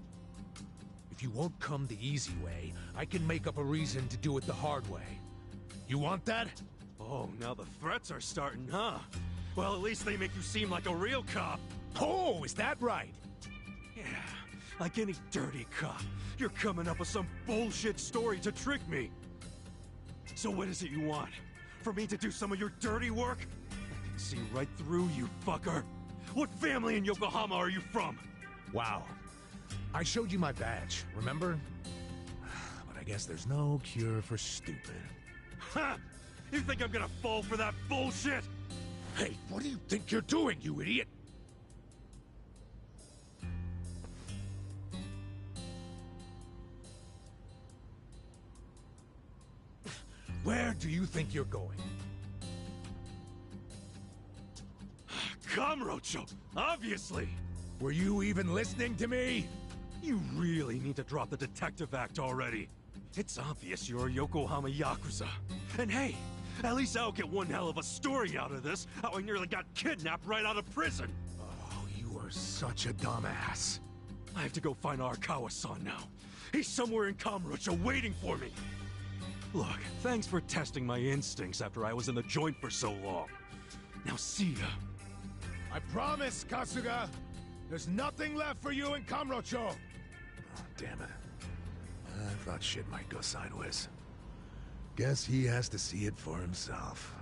If you won't come the easy way, I can make up a reason to do it the hard way. You want that? Oh, now the threats are starting, huh? Well, at least they make you seem like a real cop. Oh, is that right? Yeah, like any dirty cop. You're coming up with some bullshit story to trick me. So what is it you want? For me to do some of your dirty work? I can see right through you, fucker. What family in Yokohama are you from? Wow. I showed you my badge, remember? But I guess there's no cure for stupid. Ha! You think I'm gonna fall for that bullshit? Hey, what do you think you're doing, you idiot? Where do you think you're going? Kamurocho, obviously! Were you even listening to me? You really need to drop the detective act already. It's obvious you're a Yokohama Yakuza. And hey, at least I'll get one hell of a story out of this, how I nearly got kidnapped right out of prison. Oh, you are such a dumbass. I have to go find Arakawa-san now. He's somewhere in Kamurocho waiting for me. Look, thanks for testing my instincts after I was in the joint for so long. Now see ya. I promise, Kasuga! There's nothing left for you in Kamurocho! Oh, damn it. I thought shit might go sideways. Guess he has to see it for himself.